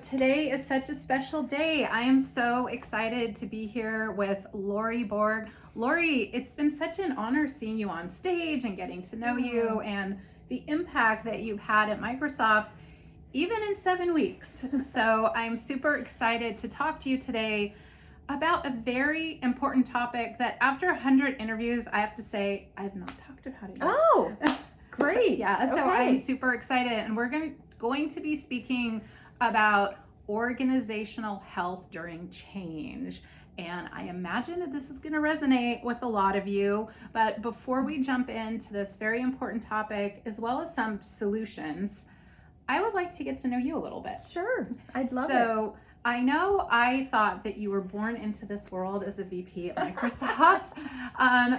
Today is such a special day. I am so excited to be here with Lori Borg. Lori, it's been such an honor seeing you on stage and getting to know you and the impact that you've had at Microsoft, even in 7 weeks. So I'm super excited to talk to you today about a very important topic that after 100 interviews, I have to say, I have not talked about it yet. Oh, great. So I'm super excited, and we're going to be speaking about organizational health during change. And I imagine that this is going to resonate with a lot of you. But before we jump into this very important topic, as well as some solutions, I would like to get to know you a little bit. Sure, I'd love it. So I know I thought that you were born into this world as a VP at Microsoft,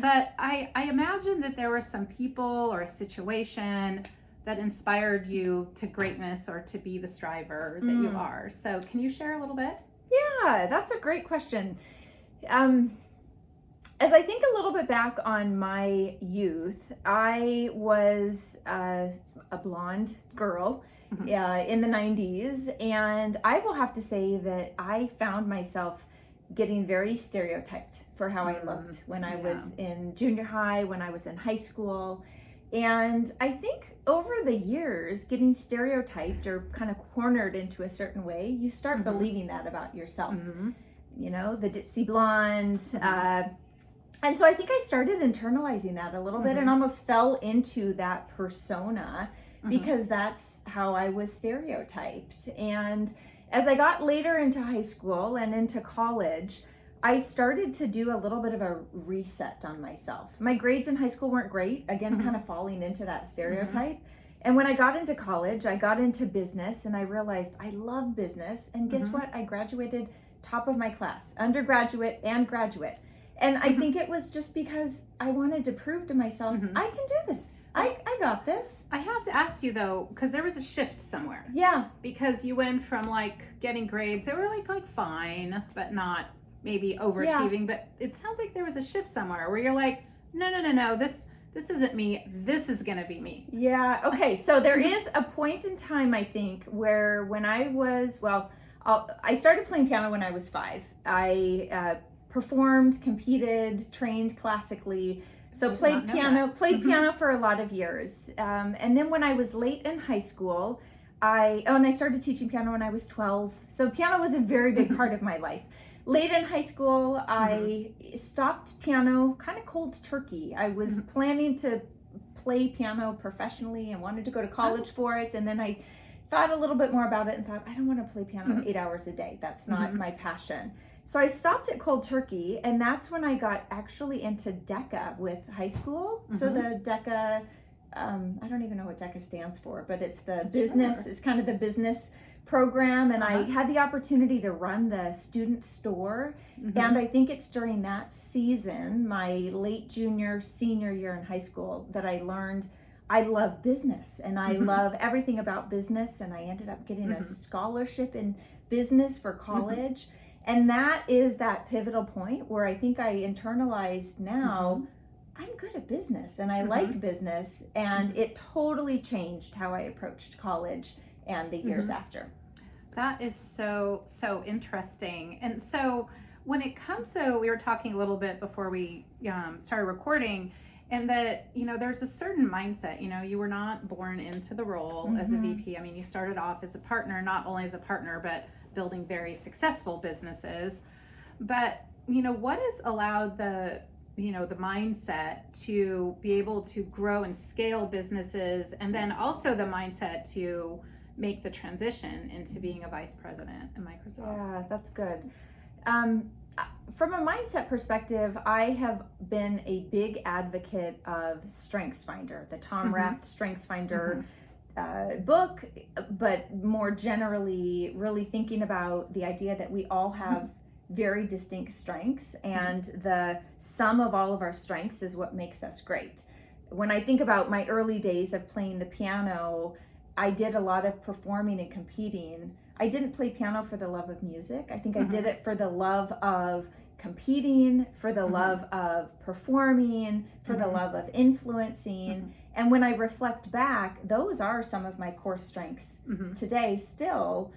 but I imagine that there were some people or a situation that inspired you to greatness or to be the striver that you are. So can you share a little bit? Yeah, that's a great question. As I think a little bit back on my youth, I was a blonde girl in the 90s, and I will have to say that I found myself getting very stereotyped for how I looked when I was in junior high, when I was in high school. And I think over the years, getting stereotyped or kind of cornered into a certain way, you start believing that about yourself. You know, the ditzy blonde. And so I think I started internalizing that a little bit and almost fell into that persona because that's how I was stereotyped. And as I got later into high school and into college, I started to do a little bit of a reset on myself. My grades in high school weren't great, again, kind of falling into that stereotype. And when I got into college, I got into business and I realized I love business. And guess what? I graduated top of my class, undergraduate and graduate. And I think it was just because I wanted to prove to myself, I can do this. I got this. I have to ask you though, because there was a shift somewhere. Yeah. Because you went from like getting grades that were like fine, but not maybe overachieving, but it sounds like there was a shift somewhere where you're like, no, this isn't me, this is gonna be me. Yeah, okay, so there is a point in time, I think, where when I was, I started playing piano when I was 5. I performed, competed, trained classically, so played piano for a lot of years. And then when I was late in high school, and I started teaching piano when I was 12, so piano was a very big part of my life. Late in high school, I stopped piano kind of cold turkey. I was planning to play piano professionally and wanted to go to college for it. And then I thought a little bit more about it and thought, I don't want to play piano 8 hours a day. That's not my passion. So I stopped at cold turkey, and that's when I got actually into DECA with high school. So the DECA, I don't even know what DECA stands for, but it's the business, it's kind of the business program, and I had the opportunity to run the student store, and I think it's during that season, my late junior, senior year in high school, that I learned I love business, and I love everything about business, and I ended up getting a scholarship in business for college, and that is that pivotal point where I think I internalized now, I'm good at business, and I like business, and it totally changed how I approached college and the years after. That is so interesting. And so when it comes to, we were talking a little bit before we started recording, and that, there's a certain mindset, you were not born into the role as a VP. I mean, you started off as a partner, not only as a partner, but building very successful businesses. But, what has allowed the mindset to be able to grow and scale businesses, and then also the mindset to make the transition into being a vice president at Microsoft? Yeah, that's good. From a mindset perspective, I have been a big advocate of StrengthsFinder, the Tom Rath StrengthsFinder book, but more generally, really thinking about the idea that we all have very distinct strengths, and the sum of all of our strengths is what makes us great. When I think about my early days of playing the piano, I did a lot of performing and competing. I didn't play piano for the love of music. I think I did it for the love of competing, for the love of performing, for the love of influencing. And when I reflect back, those are some of my core strengths today still,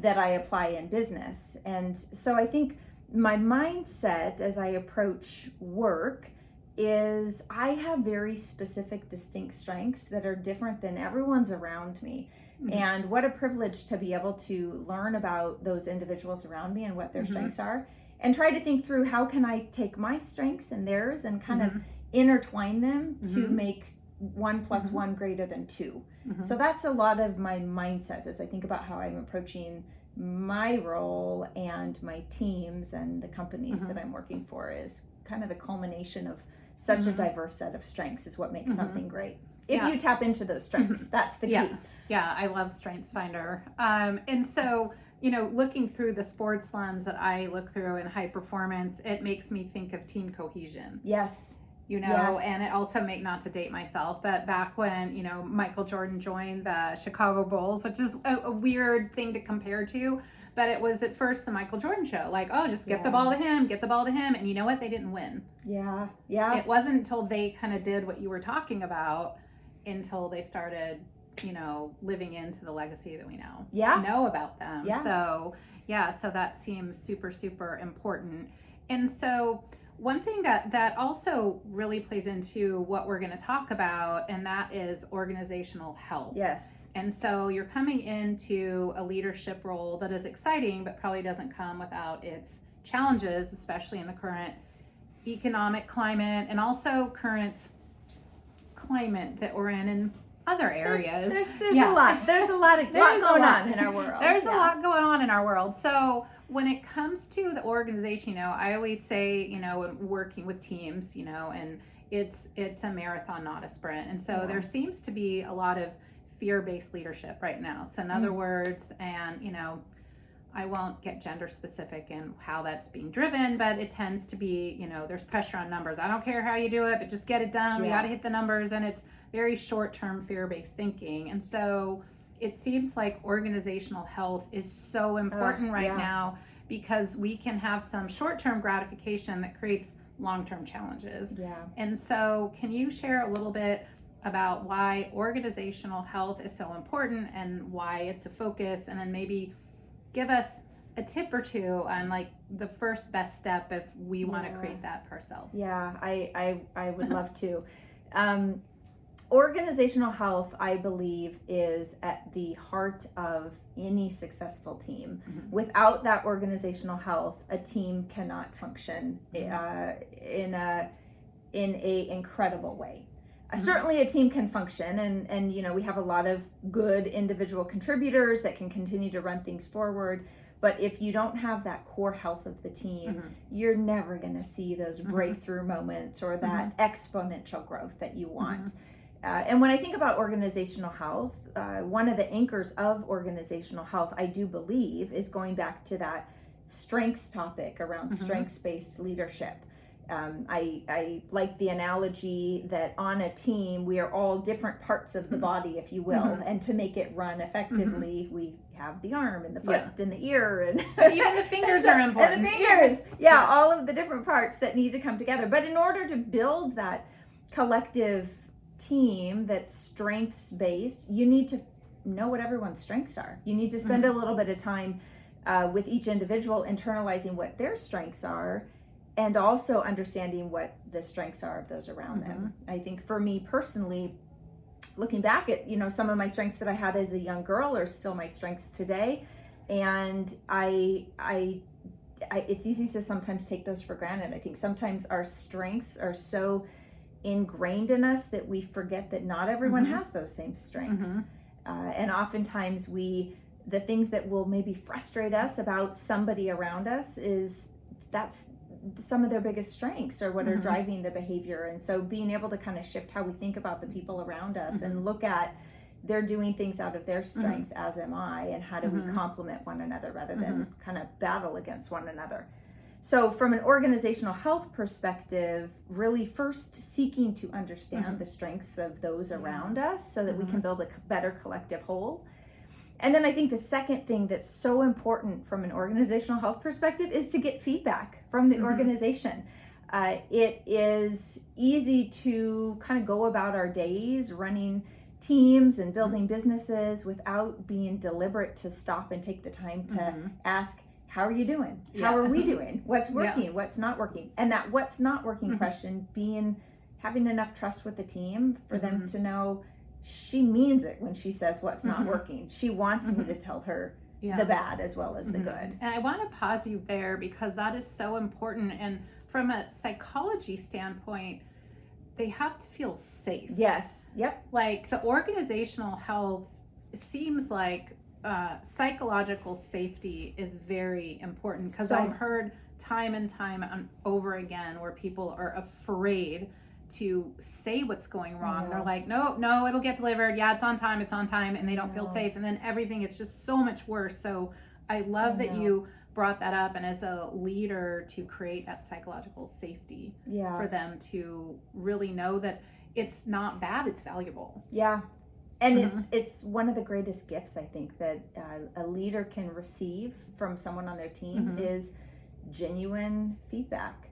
that I apply in business. And so I think my mindset as I approach work is I have very specific, distinct strengths that are different than everyone's around me. And what a privilege to be able to learn about those individuals around me and what their strengths are, and try to think through how can I take my strengths and theirs and kind of intertwine them to make 1 + 1 greater than 2. So that's a lot of my mindset as I think about how I'm approaching my role and my teams and the companies that I'm working for, is kind of the culmination of such a diverse set of strengths is what makes something great. If you tap into those strengths, that's the key. Yeah, I love StrengthsFinder. And so, you know, looking through the sports lens that I look through in high performance, it makes me think of team cohesion. Yes. You know, and it also not to date myself, but back when, you know, Michael Jordan joined the Chicago Bulls, which is a weird thing to compare to, but it was at first the Michael Jordan show, like, oh, just get the ball to him, get the ball to him. And you know what? They didn't win. Yeah. It wasn't until they kind of did what you were talking about until they started, you know, living into the legacy that we now know about them. So that seems super, super important. And so one thing that also really plays into what we're going to talk about, and that is organizational health. Yes. And so you're coming into a leadership role that is exciting, but probably doesn't come without its challenges, especially in the current economic climate and also current climate that we're in other areas. There's a lot. There's a lot going on in our world. There's a lot going on in our world. So when it comes to the organization, you know, I always say, you know, working with teams, you know, and it's a marathon, not a sprint. And so there seems to be a lot of fear-based leadership right now. So in other words, and, you know, I won't get gender specific in how that's being driven, but it tends to be, you know, there's pressure on numbers. I don't care how you do it, but just get it done. We got to hit the numbers. And it's very short-term fear-based thinking. And so it seems like organizational health is so important right now, because we can have some short-term gratification that creates long-term challenges. And so can you share a little bit about why organizational health is so important and why it's a focus, and then maybe give us a tip or two on like the first best step if we want to create that for ourselves? I would love to. Organizational health, I believe, is at the heart of any successful team. Without that organizational health, a team cannot function in a incredible way. Certainly a team can function, and you know, we have a lot of good individual contributors that can continue to run things forward. But if you don't have that core health of the team, you're never going to see those breakthrough moments or that exponential growth that you want. And when I think about organizational health, one of the anchors of organizational health, I do believe, is going back to that strengths topic around strengths-based leadership. I like the analogy that on a team, we are all different parts of the body, if you will, and to make it run effectively, we have the arm and the foot and the ear, and even the fingers are important. And the fingers, all of the different parts that need to come together. But in order to build that collective team that's strengths based, you need to know what everyone's strengths are. You need to spend a little bit of time with each individual internalizing what their strengths are, and also understanding what the strengths are of those around them. I think for me personally, looking back at, you know, some of my strengths that I had as a young girl are still my strengths today, and I it's easy to sometimes take those for granted. I think sometimes our strengths are so ingrained in us that we forget that not everyone has those same strengths. And oftentimes the things that will maybe frustrate us about somebody around us is that's some of their biggest strengths or what are driving the behavior. And so being able to kind of shift how we think about the people around us and look at they're doing things out of their strengths, as am I, and how do we complement one another rather than kind of battle against one another. So from an organizational health perspective, really first seeking to understand the strengths of those around us so that we can build a better collective whole. And then I think the second thing that's so important from an organizational health perspective is to get feedback from the organization. It is easy to kind of go about our days running teams and building businesses without being deliberate to stop and take the time to ask, how are you doing? How are we doing? What's working? What's not working? And that what's not working question having enough trust with the team for them to know she means it when she says what's not working. She wants me to tell her the bad as well as the good. And I want to pause you there because that is so important. And from a psychology standpoint, they have to feel safe. Yes. Yep. Like the organizational health seems like psychological safety is very important because I've heard time and time over again where people are afraid to say what's going wrong. They're like, no, it'll get delivered. Yeah, it's on time. And they don't feel safe. And then everything is just so much worse. So I love that you brought that up. And as a leader to create that psychological safety for them to really know that it's not bad, it's valuable. Yeah. And it's one of the greatest gifts I think that a leader can receive from someone on their team is genuine feedback.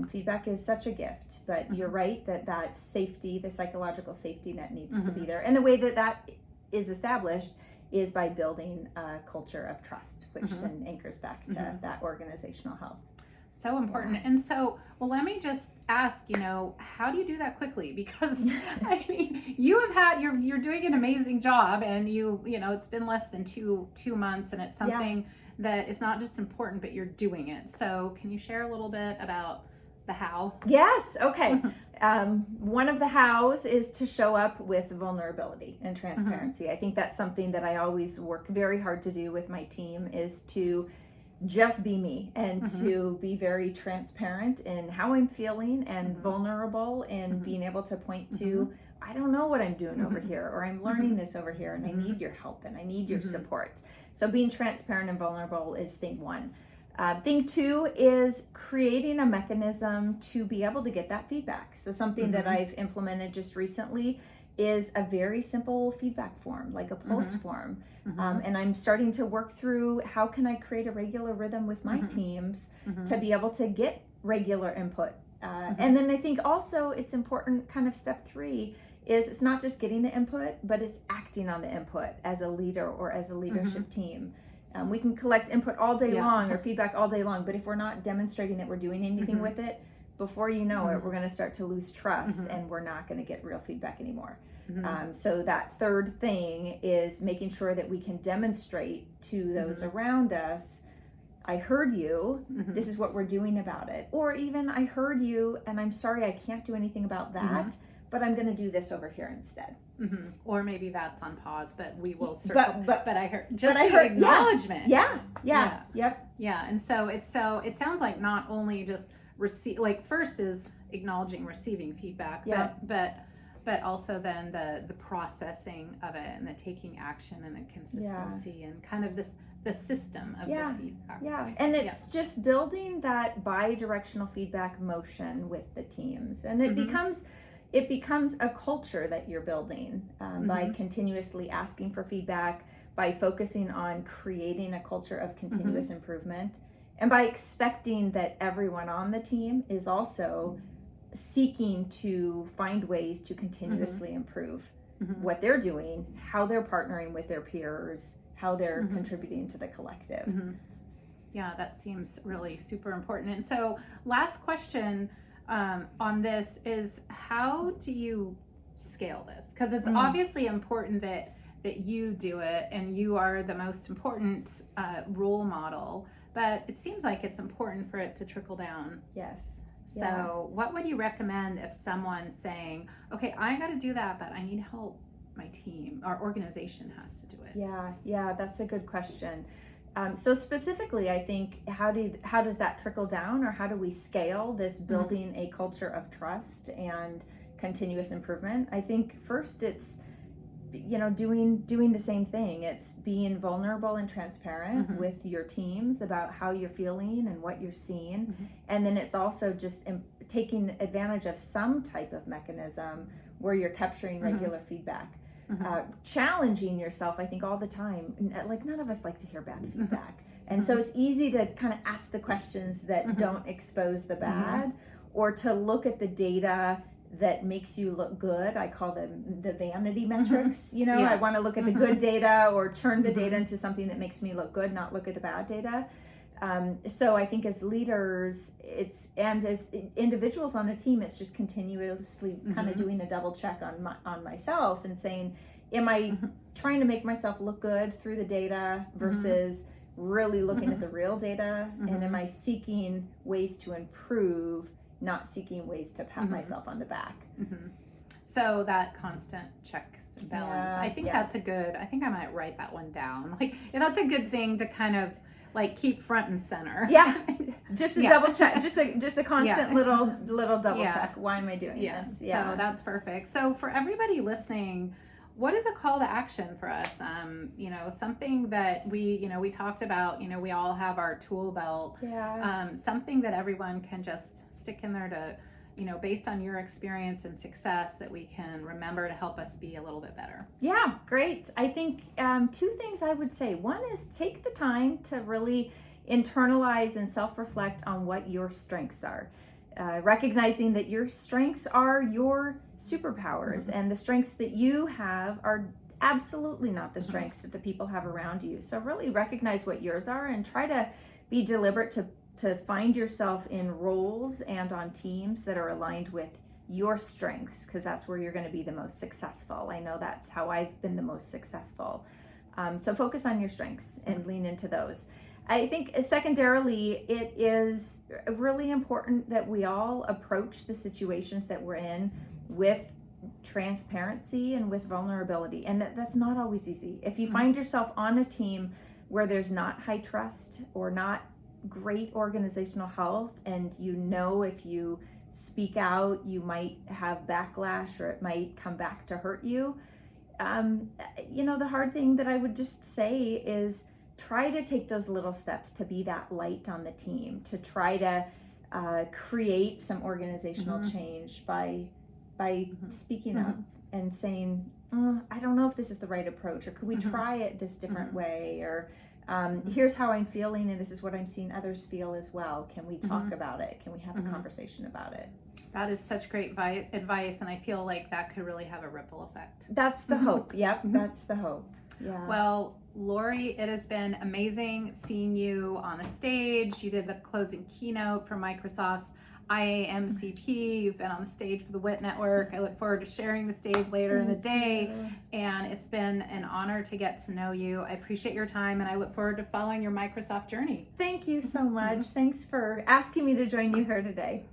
Feedback is such a gift, but you're right that safety, the psychological safety net needs to be there. And the way that is established is by building a culture of trust, which then anchors back to that organizational health. So important. And so, well, let me just ask, how do you do that quickly? Because I mean, you're doing an amazing job, and it's been less than two months, and it's something that is not just important, but you're doing it. So can you share a little bit about the how? Yes. Okay. One of the hows is to show up with vulnerability and transparency. I think that's something that I always work very hard to do with my team, is to just be me and to be very transparent in how I'm feeling and vulnerable and being able to point to, I don't know what I'm doing over here, or I'm learning this over here, and I need your help and I need your support. So being transparent and vulnerable is thing one. Thing two is creating a mechanism to be able to get that feedback. So something that I've implemented just recently is a very simple feedback form, like a pulse form. And I'm starting to work through how can I create a regular rhythm with my teams to be able to get regular input. And then I think also it's important, kind of step three, is it's not just getting the input, but it's acting on the input as a leader or as a leadership team. We can collect input all day long or feedback all day long, but if we're not demonstrating that we're doing anything with it, before you know it, we're going to start to lose trust and we're not going to get real feedback anymore. So that third thing is making sure that we can demonstrate to those around us, I heard you, this is what we're doing about it. Or even, I heard you and I'm sorry I can't do anything about that, but I'm going to do this over here instead. Or maybe that's on pause, but we will circle. But I heard just acknowledgement. Yeah. And so it sounds like not only just receive, like first is acknowledging receiving feedback, but also then the processing of it and the taking action and the consistency and kind of the system of the feedback. And it's just building that bi-directional feedback motion with the teams, and it becomes a culture that you're building by continuously asking for feedback, by focusing on creating a culture of continuous improvement, and by expecting that everyone on the team is also seeking to find ways to continuously improve what they're doing, how they're partnering with their peers, how they're contributing to the collective. Yeah, that seems really super important. And so last question on this is, how do you scale this? Because it's obviously important that you do it and you are the most important role model, but it seems like it's important for it to trickle down. Yes. So what would you recommend if someone's saying, okay, I got to do that, but I need help, my team, our organization has to do it? Yeah, that's a good question. So specifically, I think, how does that trickle down, or how do we scale this building a culture of trust and continuous improvement? I think first it's, doing the same thing. It's being vulnerable and transparent with your teams about how you're feeling and what you're seeing. And then it's also just taking advantage of some type of mechanism where you're capturing regular feedback. Challenging yourself, I think, all the time. Like, none of us like to hear bad feedback. And so it's easy to kind of ask the questions that don't expose the bad, or to look at the data that makes you look good. I call them the vanity metrics. You know, I want to look at the good data or turn the data into something that makes me look good, not look at the bad data. So I think as leaders, and as individuals on a team, it's just continuously kind of doing a double check on myself and saying, am I trying to make myself look good through the data versus really looking at the real data? And am I seeking ways to improve, not seeking ways to pat myself on the back? So that constant checks and balance. I think that's I think I might write that one down. Like, that's a good thing to kind of like keep front and center. Just a double check, just a constant little double check. Why am I doing this? So that's perfect. So for everybody listening, what is a call to action for us? You know, something that we talked about, we all have our tool belt. Something that everyone can just stick in there to, based on your experience and success, that we can remember to help us be a little bit better. Yeah, great. I think two things I would say. One is take the time to really internalize and self-reflect on what your strengths are. Recognizing that your strengths are your superpowers, and the strengths that you have are absolutely not the strengths that the people have around you. So really recognize what yours are and try to be deliberate to find yourself in roles and on teams that are aligned with your strengths, because that's where you're going to be the most successful. I know that's how I've been the most successful. So focus on your strengths and lean into those. I think secondarily, it is really important that we all approach the situations that we're in with transparency and with vulnerability. And that's not always easy. If you find yourself on a team where there's not high trust or not great organizational health, and if you speak out, you might have backlash or it might come back to hurt you. The hard thing that I would just say is try to take those little steps to be that light on the team, to try to create some organizational change by speaking up and saying, I don't know if this is the right approach, or could we try it this different way, or here's how I'm feeling and this is what I'm seeing others feel as well. Can we talk about it? Can we have a conversation about it? That is such great advice, and I feel like that could really have a ripple effect. That's the hope. Yep, that's the hope. Yeah. Well, Lori, it has been amazing seeing you on the stage. You did the closing keynote for Microsoft's IAMCP. You've been on the stage for the WIT Network. I look forward to sharing the stage later in the day. And it's been an honor to get to know you. I appreciate your time, and I look forward to following your Microsoft journey. Thank you so much. Thanks for asking me to join you here today.